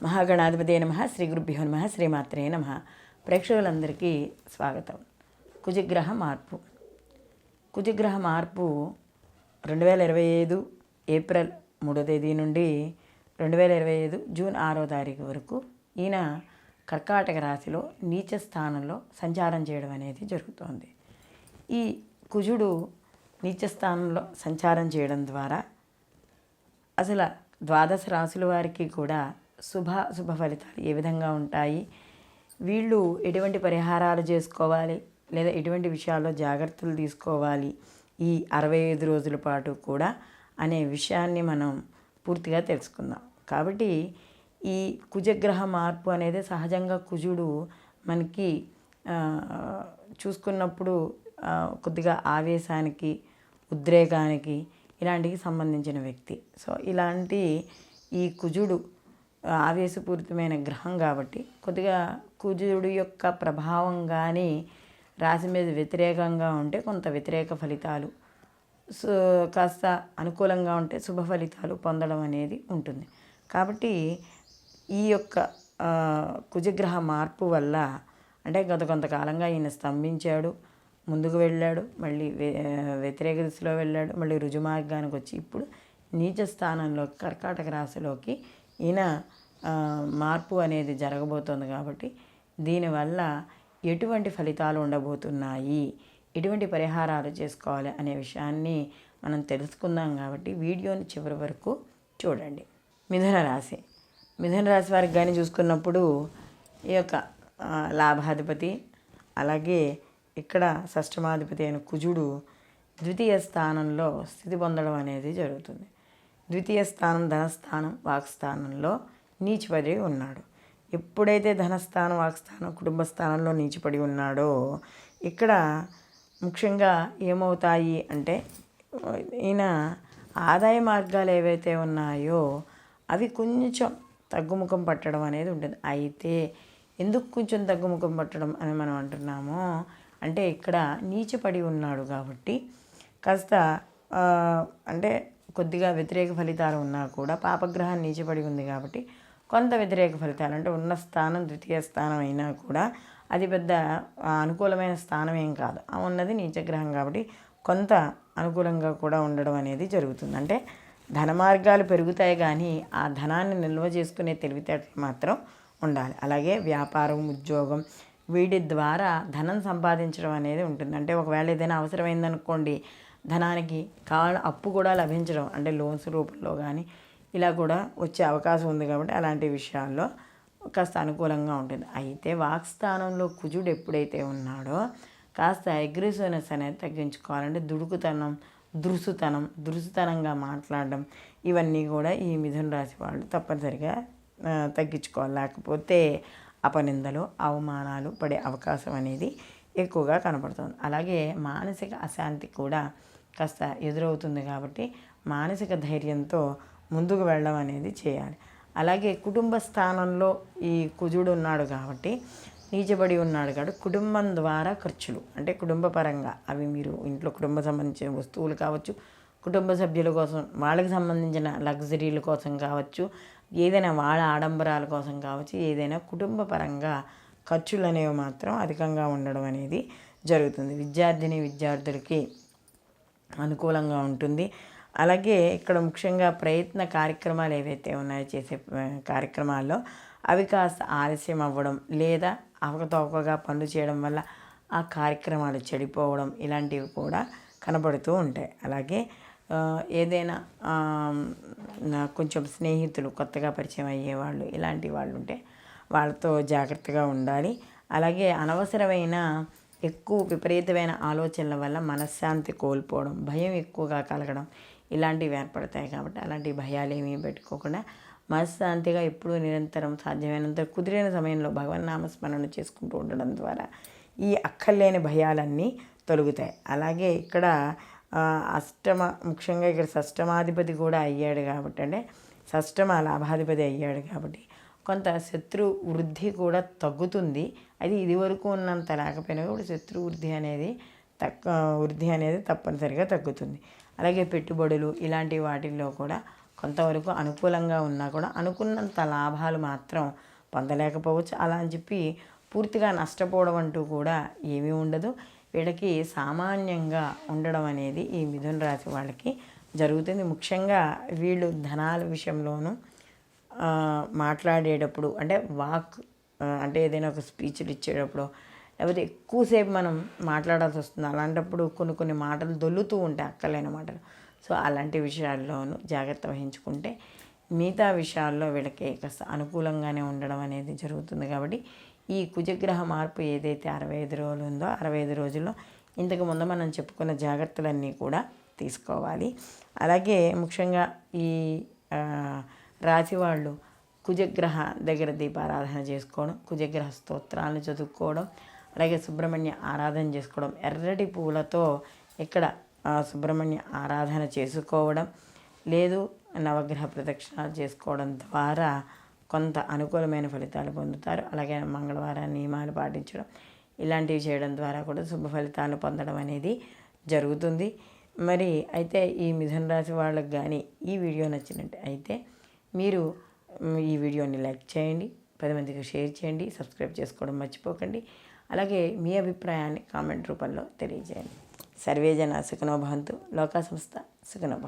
మహాగణాధిపతే నమః. శ్రీ గురుభ్యో నమః. శ్రీమాత్రే నమః. ప్రేక్షకులందరికీ స్వాగతం. కుజగ్రహ మార్పు. కుజగ్రహ మార్పు 2025 ఏప్రిల్ 3వ తేదీ నుండి 2025 జూన్ 6వ తారీఖు వరకు ఈయన కర్కాటక రాశిలో నీచ స్థానంలో సంచారం చేయడం అనేది జరుగుతోంది. ఈ కుజుడు నీచ స్థానంలో సంచారం చేయడం ద్వారా అసలు ద్వాదశ రాశుల వారికి కూడా శుభ ఫలితాలు ఏ విధంగా ఉంటాయి, వీళ్ళు ఎటువంటి పరిహారాలు చేసుకోవాలి లేదా ఎటువంటి విషయాల్లో జాగ్రత్తలు తీసుకోవాలి ఈ 65 రోజుల పాటు కూడా అనే విషయాన్ని మనం పూర్తిగా తెలుసుకుందాం. కాబట్టి ఈ కుజగ్రహ మార్పు అనేది సహజంగా కుజుడు మనకి చూసుకున్నప్పుడు కొద్దిగా ఆవేశానికి, ఉద్రేకానికి ఇలాంటికి సంబంధించిన వ్యక్తి. సో ఇలాంటి ఈ కుజుడు ఆవేశపూరితమైన గ్రహం కాబట్టి కొద్దిగా కుజుడు యొక్క ప్రభావం కానీ రాశి మీద వ్యతిరేకంగా ఉంటే కొంత వ్యతిరేక ఫలితాలు, కాస్త అనుకూలంగా ఉంటే శుభ ఫలితాలు పొందడం అనేది ఉంటుంది. కాబట్టి ఈ యొక్క కుజగ్రహ మార్పు వల్ల అంటే కొంతకాలంగా ఈయన స్తంభించాడు, ముందుకు వెళ్ళాడు, మళ్ళీ వ్యతిరేక దిశలో వెళ్ళాడు, మళ్ళీ రుజుమార్గానికి వచ్చి ఇప్పుడు నీచ స్థానంలో కర్కాటక రాశిలోకి ఈయన మార్పు అనేది జరగబోతోంది. కాబట్టి దీనివల్ల ఎటువంటి ఫలితాలు ఉండబోతున్నాయి, ఎటువంటి పరిహారాలు చేసుకోవాలి అనే విషయాన్ని మనం తెలుసుకుందాం. కాబట్టి వీడియోని చివరి వరకు చూడండి. మిథున రాశి వారికి కానీ చూసుకున్నప్పుడు ఈ యొక్క లాభాధిపతి, అలాగే ఇక్కడ షష్టమాధిపతి అయిన కుజుడు ద్వితీయ స్థానంలో స్థితి పొందడం అనేది జరుగుతుంది. ద్వితీయ స్థానం ధనస్థానం, వాక్స్థానంలో నీచిపడి ఉన్నాడు. ఎప్పుడైతే ధనస్థానం, వాక్స్థానం, కుటుంబ స్థానంలో నీచిపడి ఉన్నాడో ఇక్కడ ముఖ్యంగా ఏమవుతాయి అంటే ఈయన ఆదాయ మార్గాలు ఏవైతే ఉన్నాయో అవి కొంచెం తగ్గుముఖం పట్టడం అనేది ఉంటుంది. అయితే ఎందుకు కొంచెం తగ్గుముఖం పట్టడం అని మనం అంటున్నామో అంటే ఇక్కడ నీచపడి ఉన్నాడు కాబట్టి కాస్త అంటే కొద్దిగా వ్యతిరేక ఫలితాలు ఉన్నా కూడా పాపగ్రహం నీచపడి ఉంది కాబట్టి కొంత వ్యతిరేక ఫలితాలు అంటే ఉన్న స్థానం ద్వితీయ స్థానం అయినా కూడా అది పెద్ద అనుకూలమైన స్థానం ఏం కాదు. ఉన్నది నీచగ్రహం కాబట్టి కొంత అనుకూలంగా కూడా ఉండడం అనేది జరుగుతుంది. అంటే ధన మార్గాలు పెరుగుతాయి కానీ ఆ ధనాన్ని నిల్వ చేసుకునే తెలివితేటలు మాత్రం ఉండాలి. అలాగే వ్యాపారం, ఉద్యోగం వీటి ద్వారా ధనం సంపాదించడం అనేది ఉంటుంది. అంటే ఒకవేళ ఏదైనా అవసరమైందనుకోండి, ధనానికి అప్పు కూడా లభించడం అంటే లోన్స్ రూపంలో కానీ ఇలా కూడా వచ్చే అవకాశం ఉంది. కాబట్టి అలాంటి విషయాల్లో కాస్త అనుకూలంగా ఉంటుంది. అయితే వాక్స్థానంలో కుజుడు ఎప్పుడైతే ఉన్నాడో కాస్త అగ్రెసివ్నెస్ అనేది తగ్గించుకోవాలంటే దుడుకుతనం, దురుసుతనంగా మాట్లాడడం ఇవన్నీ కూడా ఈ మిథున రాశి వాళ్ళు తప్పనిసరిగా తగ్గించుకోవాలి. లేకపోతే అపనిందలు, అవమానాలు పడే అవకాశం అనేది ఎక్కువగా కనపడుతుంది. అలాగే మానసిక అశాంతి కూడా కాస్త ఎదురవుతుంది. కాబట్టి మానసిక ధైర్యంతో ముందుకు వెళ్ళడం అనేది చేయాలి. అలాగే కుటుంబ స్థానంలో ఈ కుజుడు ఉన్నాడు కాబట్టి నీచబడి ఉన్నాడు కాబట్టి కుటుంబం ద్వారా ఖర్చులు అంటే కుటుంబ పరంగా అవి మీరు ఇంట్లో కుటుంబ సంబంధించిన వస్తువులు కావచ్చు, కుటుంబ సభ్యుల కోసం వాళ్ళకి సంబంధించిన లగ్జరీల కోసం కావచ్చు, ఏదైనా వాళ్ళ ఆడంబరాల కోసం కావచ్చు, ఏదైనా కుటుంబ పరంగా ఖర్చులు అనేవి మాత్రం అధికంగా ఉండడం అనేది జరుగుతుంది. విద్యార్థులకి అనుకూలంగా ఉంటుంది. అలాగే ఇక్కడ ముఖ్యంగా ప్రయత్న కార్యక్రమాలు ఏవైతే ఉన్నాయో చేసే కార్యక్రమాల్లో అవి కాస్త ఆలస్యం అవ్వడం లేదా అవకతవకగా పనులు చేయడం వల్ల ఆ కార్యక్రమాలు చెడిపోవడం ఇలాంటివి కూడా కనబడుతూ ఉంటాయి. అలాగే ఏదైనా కొంచెం స్నేహితులు కొత్తగా పరిచయం అయ్యేవాళ్ళు ఇలాంటి వాళ్ళు ఉంటే వాళ్ళతో జాగ్రత్తగా ఉండాలి. అలాగే అనవసరమైన ఎక్కువ విపరీతమైన ఆలోచనల వల్ల మనశ్శాంతి కోల్పోవడం, భయం ఎక్కువగా కలగడం ఇలాంటివి ఏర్పడతాయి. కాబట్టి అలాంటి భయాలు ఏమీ పెట్టుకోకుండా మనశ్శాంతిగా ఎప్పుడూ నిరంతరం సాధ్యమైనంత కుదిరిన సమయంలో భగవన్నామస్మరణ చేసుకుంటూ ఉండడం ద్వారా ఈ అక్కర్లేని భయాలన్నీ తొలగుతాయి. అలాగే ఇక్కడ ముఖ్యంగా ఇక్కడ షష్టమాధిపతి కూడా అయ్యాడు కాబట్టి అంటే షష్టమ లాభాధిపతి అయ్యాడు కాబట్టి కొంత శత్రు వృద్ధి కూడా తగ్గుతుంది. అది ఇదివరకు ఉన్నంత లేకపోయినా కూడా శత్రు వృద్ధి అనేది తప్పనిసరిగా తగ్గుతుంది. అలాగే పెట్టుబడులు ఇలాంటి వాటిల్లో కూడా కొంతవరకు అనుకూలంగా ఉన్నా కూడా అనుకున్నంత లాభాలు మాత్రం పొందలేకపోవచ్చు. అలా అని చెప్పి పూర్తిగా నష్టపోవడం అంటూ కూడా ఏమీ ఉండదు. వీళ్ళకి సామాన్యంగా ఉండడం అనేది ఈ మిథున రాశి వాళ్ళకి జరుగుతుంది. ముఖ్యంగా వీళ్ళు ధనాల విషయంలోనూ మాట్లాడేటప్పుడు అంటే అంటే ఏదైనా ఒక స్పీచ్లు ఇచ్చేటప్పుడు లేకపోతే ఎక్కువసేపు మనం మాట్లాడాల్సి వస్తుంది. అలాంటప్పుడు కొన్ని మాటలు దొల్లుతూ ఉంటాయి, అక్కర్లేని మాటలు. సో అలాంటి విషయాల్లోనూ జాగ్రత్త వహించుకుంటే మిగతా విషయాల్లో వీళ్ళకి కాస్త అనుకూలంగానే ఉండడం అనేది జరుగుతుంది. కాబట్టి ఈ కుజగ్రహ మార్పు ఏదైతే 65 రోజులు ఉందో 65 రోజుల్లో ఇంతకు ముందు మనం చెప్పుకున్న జాగ్రత్తలన్నీ కూడా తీసుకోవాలి. అలాగే ముఖ్యంగా ఈ రాశి వాళ్ళు కుజగ్రహ దగ్గర దీపారాధన చేసుకోవడం, కుజగ్రహ స్తోత్రాలను చదువుకోవడం, అలాగే సుబ్రహ్మణ్య ఆరాధన చేసుకోవడం, ఎర్రటి పూలతో ఇక్కడ సుబ్రహ్మణ్య ఆరాధన చేసుకోవడం, లేదు నవగ్రహ ప్రదక్షిణాలు చేసుకోవడం ద్వారా కొంత అనుకూలమైన ఫలితాలు పొందుతారు. అలాగే మంగళవారం నియమాలు పాటించడం, ఇలాంటివి చేయడం ద్వారా కూడా శుభ ఫలితాలు పొందడం అనేది జరుగుతుంది. మరి అయితే ఈ మిథున రాశి వాళ్ళకి కానీ ఈ వీడియో నచ్చినట్టు అయితే మీరు ఈ వీడియోని లైక్ చేయండి, 10 మందికి షేర్ చేయండి, సబ్స్క్రైబ్ చేసుకోవడం మర్చిపోకండి. అలాగే మీ అభిప్రాయాన్ని కామెంట్ రూపంలో తెలియజేయండి. సర్వే జన సుఖినో భవంతు, లోకా సంస్థ సుఖినో భవంతు.